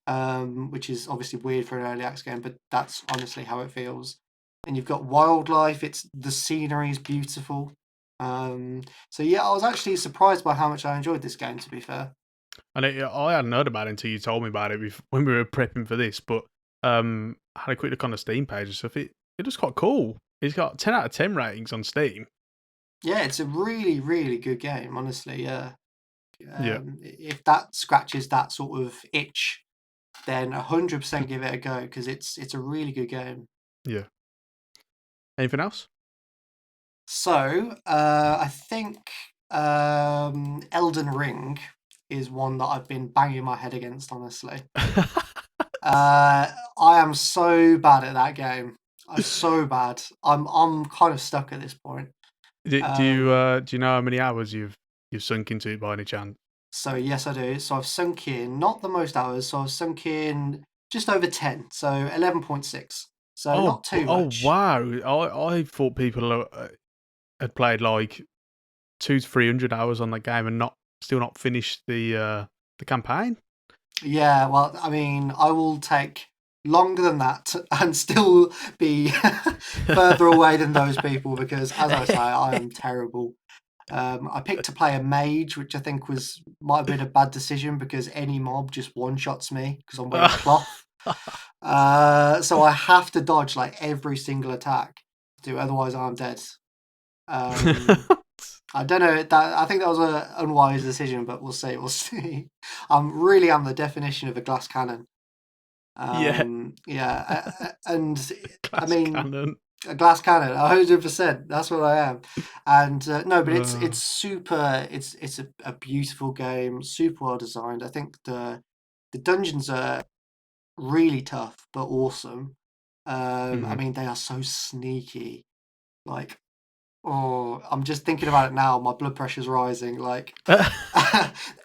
which is obviously weird for an early access game, but that's honestly how it feels. And you've got wildlife. It's the scenery is beautiful. So yeah, I was actually surprised by how much I enjoyed this game. To be fair. And I hadn't heard about it until you told me about it when we were prepping for this. But I had a quick look on the Steam page and stuff. It was quite cool. It's got 10 out of 10 ratings on Steam. Yeah, it's a really, really good game. Honestly, yeah. Yeah. If that scratches that sort of itch, then 100% give it a go because it's a really good game. Yeah. Anything else? So, I think Elden Ring is one that I've been banging my head against, honestly. I am so bad at that game. I'm so bad. I'm kind of stuck at this point. Do you know how many hours you've sunk into it by any chance? So yes, I do. So I've sunk in not the most hours. So I've sunk in just over 10. So 11.6. So not too Oh much. wow! I thought people had played like 200 to 300 hours on that game and still not finished the campaign. Yeah, well, I mean, I will take longer than that and still be further away than those people because, as I say, I am terrible. I picked to play a mage, which I think might have been a bad decision because any mob just one shots me because I'm wearing cloth. So I have to dodge like every single attack, otherwise I'm dead. I don't know that I think that was an unwise decision, but we'll see. We'll see. I'm the definition of a glass cannon. Yeah, And I glass mean cannon. a glass cannon, 100%. That's what I am. And no, but Uh, it's super. It's a beautiful game, super well designed. I think the dungeons are really tough but awesome. I mhm. mean they are so sneaky. Like, oh, I'm just thinking about it now. My blood pressure's rising. Like,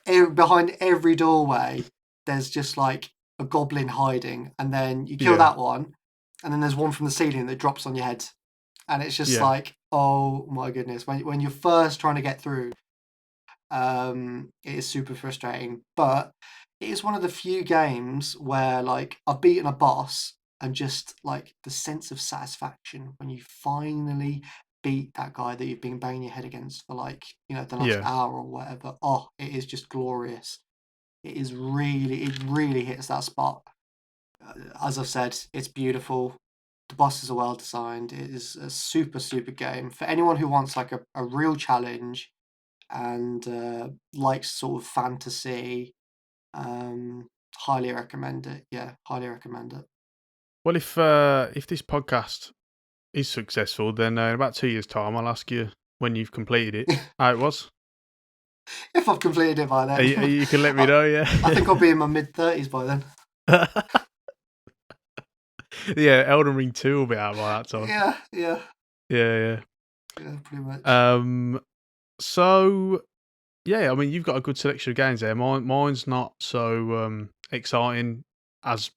behind every doorway, there's just like a goblin hiding, and then you kill Yeah, that one, and then there's one from the ceiling that drops on your head, and it's just yeah, like, oh my goodness, when you're first trying to get through, it is super frustrating. But it is one of the few games where like I've beaten a boss and just like the sense of satisfaction when you finally beat that guy that you've been banging your head against for like, the last yeah, hour or whatever. Oh, it is just glorious. It really hits that spot. As I've said, it's beautiful. The bosses are well designed. It is a super, super game for anyone who wants like a real challenge. and likes sort of fantasy. Highly recommend it. Yeah, highly recommend it. Well, if this podcast is successful, then in about 2 years' time, I'll ask you when you've completed it. How it was. If I've completed it by then, You can let me know. Yeah. I think I'll be in my mid-30s by then. Yeah, Elden Ring 2 will be out by that time. Yeah, yeah, Yeah, yeah, pretty much. So yeah, I mean, you've got a good selection of games there. Mine's not so exciting. As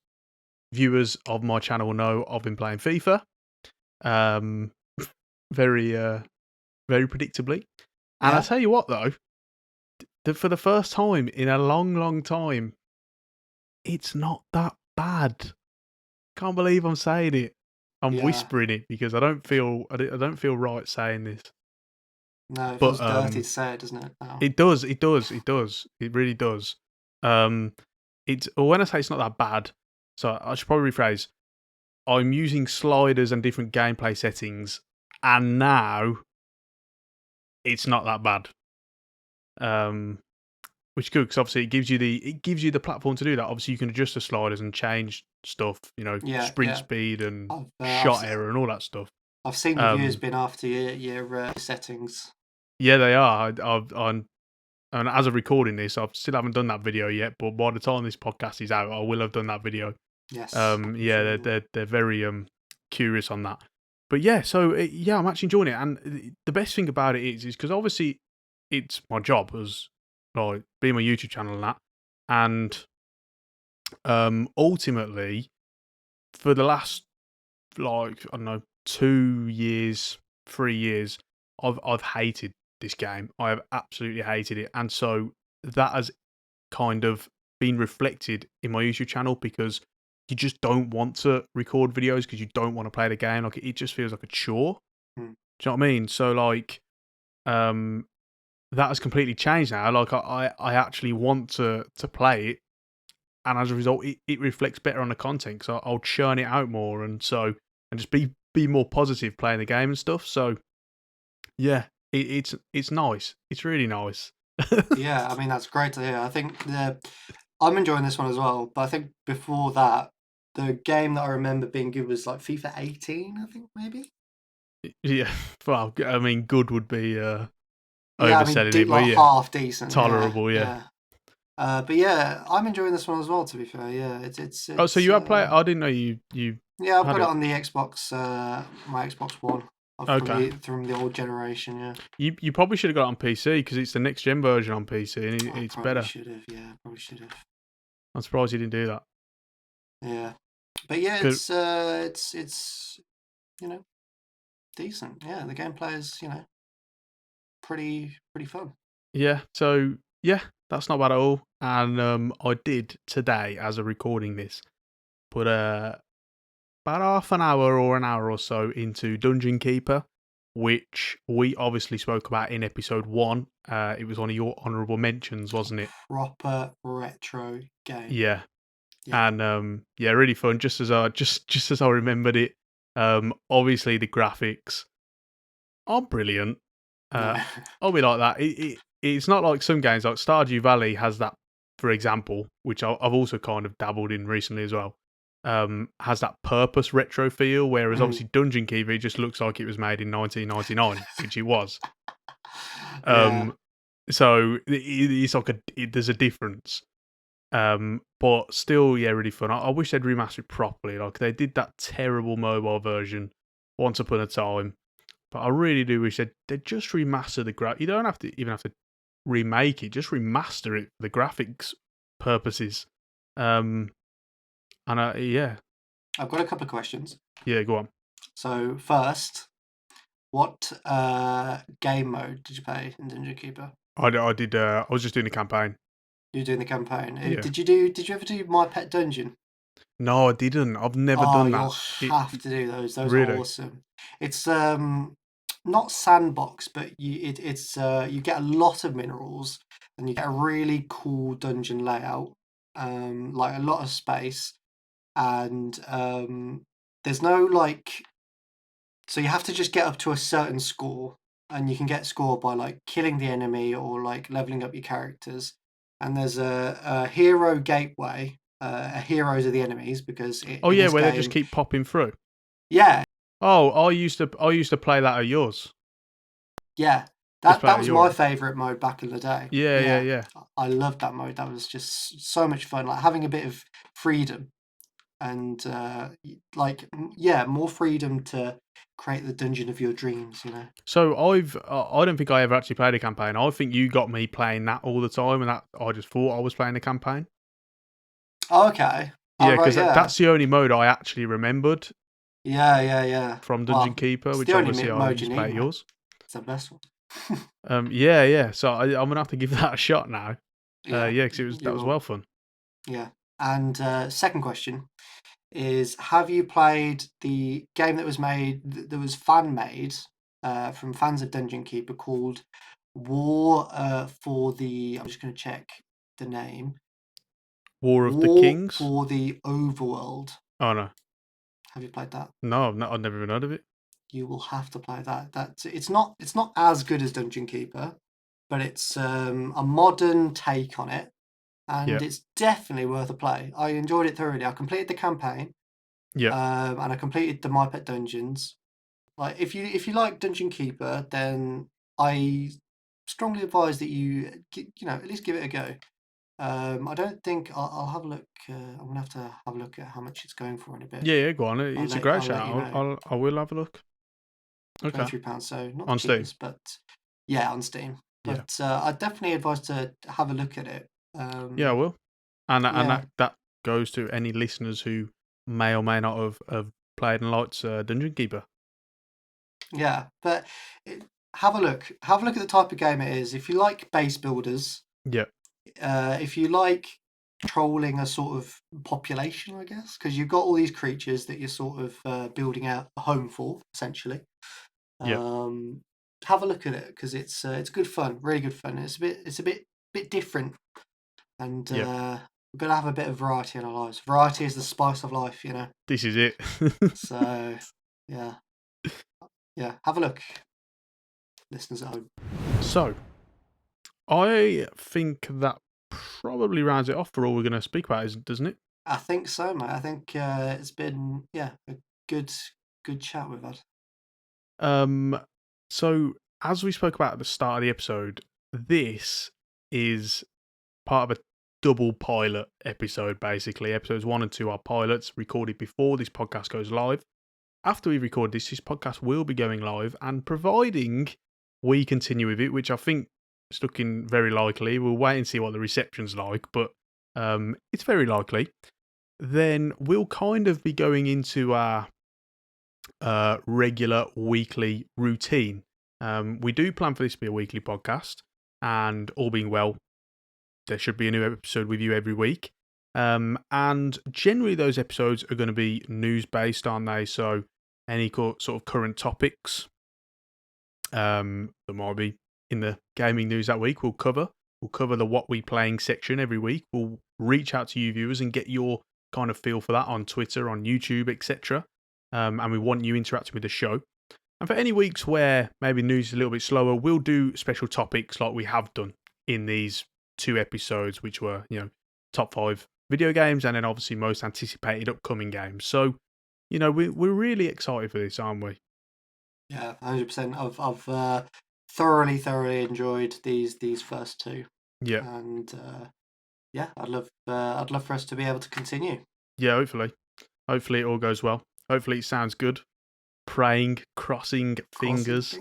viewers of my channel will know, I've been playing FIFA. Um, very very predictably. And I Yeah, tell you what, though, for the first time in a long, long time, it's not that bad. Can't believe I'm saying it. I'm yeah. whispering it because I don't feel right saying this. No, it But feels dirty to say it, doesn't it? Now. it does, it really does. It's when I say it's not that bad, so I should probably rephrase. I'm using sliders and different gameplay settings, and now it's not that bad. Which is good because obviously it gives you the platform to do that. Obviously, you can adjust the sliders and change stuff. Yeah, Sprint yeah. speed and I've, shot error and all that stuff. I've seen reviews Um, been after your settings. yeah, they are. And as of recording this, I still haven't done that video yet. But by the time this podcast is out, I will have done that video. Yes. Yeah, Sure. they're very curious on that. But yeah, so yeah, I'm actually enjoying it. And the best thing about it is because obviously it's my job as like being my YouTube channel and that. And ultimately, for the last like I don't know 2 years, 3 years, I've hated this game. I have absolutely hated it, and so that has kind of been reflected in my YouTube channel because you just don't want to record videos because you don't want to play the game. Like it just feels like a chore. Hmm. Do you know what I mean? So like, that has completely changed now. Like I actually want to play it, and as a result, it reflects better on the content. So I'll churn it out more, and just be more positive playing the game and stuff. So yeah, it's nice. It's really nice. Yeah, I mean that's great to hear. I think I'm enjoying this one as well. But I think before that, the game that I remember being good was like FIFA 18. I think maybe. Yeah, well, I mean, good would be Yeah, I mean overselling it, but like yeah, half decent. Yeah, tolerable. Yeah. yeah. But yeah, I'm enjoying this one as well. To be fair, yeah, Oh, so it's you have play? I didn't know you yeah, I've had got it it. on the Xbox, my Xbox One Okay. from the old generation. Yeah, You probably should have got it on PC because it's the next gen version on PC and I it's probably better. should have. Yeah, probably should have. I'm surprised you didn't do that. Yeah, but yeah, Good. it's you know decent. Yeah, the gameplay is pretty fun. Yeah. So yeah, that's not bad at all. And I did today, as of recording this, put about half an hour or an hour or so into Dungeon Keeper, which we obviously spoke about in episode 1. It was one of your honourable mentions, wasn't it? Proper retro game. Yeah. Yeah. And yeah, really fun. Just as I just as I remembered it. Obviously the graphics are brilliant. No. I'll be like that. It's not like some games like Stardew Valley has that, for example, which I've also kind of dabbled in recently as well. Has that purpose retro feel, whereas Mm. obviously Dungeon Keeper just looks like it was made in 1999, which it was. Yeah. So it's like there's a difference. But still, yeah, really fun. I wish they'd remaster it properly. Like they did that terrible mobile version once upon a time. But I really do wish they'd just remaster the You don't even have to remake it. Just remaster it for the graphics purposes. And yeah, I've got a couple of questions. yeah, go on. So first, what game mode did you play in Dungeon Keeper? I did. I was just doing the campaign. You're doing the campaign. Yeah. Did you ever do My Pet Dungeon? No, I didn't. I've never Oh, done that. you'll have to do those. Those are Really? awesome. It's not sandbox, but you get a lot of minerals and you get a really cool dungeon layout. Like a lot of space, and there's no like, so you have to just get up to a certain score, and you can get score by like killing the enemy or like leveling up your characters. And there's a hero gateway. Heroes are the enemies because in where this they game, just keep popping through. yeah, Oh, I used to play that at yours. yeah. Just play That at was my your. favourite mode back in the day. Yeah. I loved that mode. That was just so much fun. Like having a bit of freedom and more freedom to create the dungeon of your dreams. So I don't think I ever actually played a campaign. I think you got me playing that all the time, and that I just thought I was playing a campaign. Oh, okay. Yeah, Oh, right. because Yeah. that's the only mode I actually remembered. Yeah. From Dungeon Keeper, it's which the only obviously I mode you used to play need, at mate. yours. It's the best one. Yeah. So I'm gonna have to give that a shot now. Yeah, because that was well fun. Yeah, and second question is: have you played the game that was made? That was fan made from fans of Dungeon Keeper called War for the. I'm just going to check the name. War of the Kings. For the Overworld. Oh no. Have you played that? No, I've never even heard of it. You will have to play that. It's not as good as Dungeon Keeper, but it's a modern take on it, and it's definitely worth a play. I enjoyed it thoroughly. I completed the campaign, and I completed the My Pet Dungeons. Like if you like Dungeon Keeper, then I strongly advise that you at least give it a go. I don't think I'll have a look. I'm gonna have to have a look at how much it's going for in a bit. Yeah, go on. It's a great I'll shout. let you know. I will have a look. Okay. £23, so not On the Steam. cheapest, but yeah, on Steam. But I definitely advise to have a look at it. Yeah, I will. And that goes to any listeners who may or may not have played and liked Dungeon Keeper. Yeah, but have a look. Have a look at the type of game it is. If you like base builders, if you like trolling a sort of population, I guess, because you've got all these creatures that you're sort of building out a home for, essentially. Have a look at it because it's good fun, really good fun. It's a bit different, and we've got to have a bit of variety in our lives. Variety is the spice of life, This is it. So, yeah. Have a look, listeners at home. So, I think that probably rounds it off for all we're going to speak about, doesn't it? I think so, mate. I think it's been a good chat we've had. So as we spoke about at the start of the episode, this is part of a double pilot episode, basically. Episodes 1 and 2 are pilots recorded before this podcast goes live. After we record this podcast will be going live, and providing we continue with it, which I think is looking very likely, we'll wait and see what the reception's like, but it's very likely, then we'll kind of be going into our regular weekly routine. We do plan for this to be a weekly podcast, and all being well, there should be a new episode with you every week. And generally those episodes are going to be news based, aren't they? So any sort of current topics that might be in the gaming news that week, we'll cover. We'll cover the What We Playing section every week. We'll reach out to you viewers and get your kind of feel for that on Twitter, on YouTube, etc. And we want you interacting with the show. And for any weeks where maybe news is a little bit slower, we'll do special topics like we have done in these 2 episodes, which were, top 5 video games and then obviously most anticipated upcoming games. So, we're really excited for this, aren't we? Yeah, 100%. I've thoroughly enjoyed these first 2. Yeah. And I'd love for us to be able to continue. Yeah, hopefully it all goes well. Hopefully it sounds good. Praying, crossing fingers.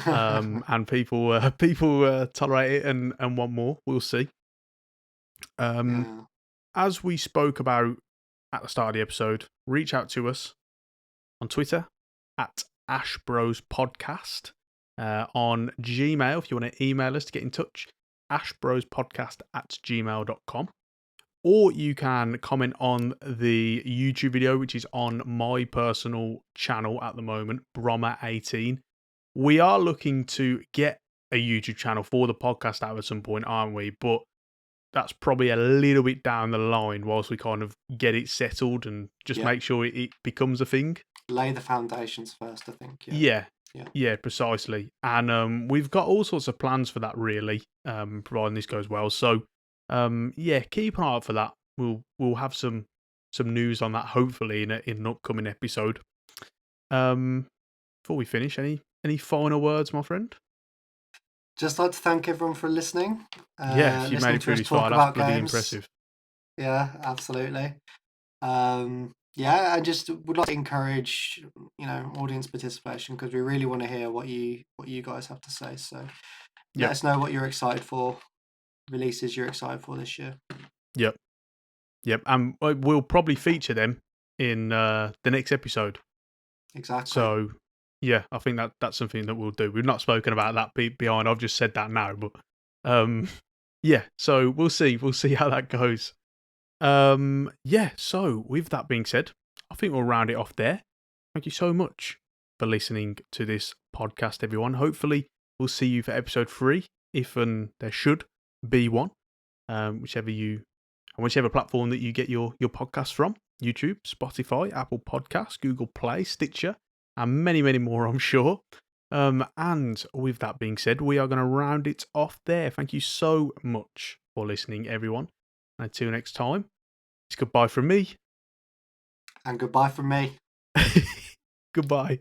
And people tolerate it and want more. We'll see. As we spoke about at the start of the episode, reach out to us on Twitter at AshBros Podcast, on Gmail if you want to email us to get in touch, ashbrospodcast@gmail.com. Or you can comment on the YouTube video, which is on my personal channel at the moment, Brommer18. We are looking to get a YouTube channel for the podcast out at some point, aren't we? But that's probably a little bit down the line whilst we kind of get it settled and just make sure it becomes a thing. Lay the foundations first, I think. Yeah, Yeah, precisely. And we've got all sorts of plans for that, really, providing this goes well. So, yeah, keep an eye out for that. We'll have some news on that, hopefully, in an upcoming episode. Before we finish, any final words, my friend? Just like to thank everyone for listening. Yeah, you made Listening it to through us this far. talk That's about bloody games. impressive. Yeah, absolutely. Yeah, I just would like to encourage, audience participation, because we really want to hear what you guys have to say. So let us know what you're excited for, releases you're excited for this year. Yep. And we'll probably feature them in the next episode. Exactly. So, yeah, I think that's something that we'll do. We've not spoken about that behind. I've just said that now, but yeah. So we'll see. We'll see how that goes. Yeah. So with that being said, I think we'll round it off there. Thank you so much for listening to this podcast, everyone. Hopefully, we'll see you for episode 3, if there should be one, whichever platform that you get your podcast from: YouTube, Spotify, Apple Podcasts, Google Play, Stitcher, and many, many more, I'm sure. And with that being said, we are going to round it off there. Thank you so much for listening, everyone. And until next time, it's goodbye from me. And goodbye from me. Goodbye.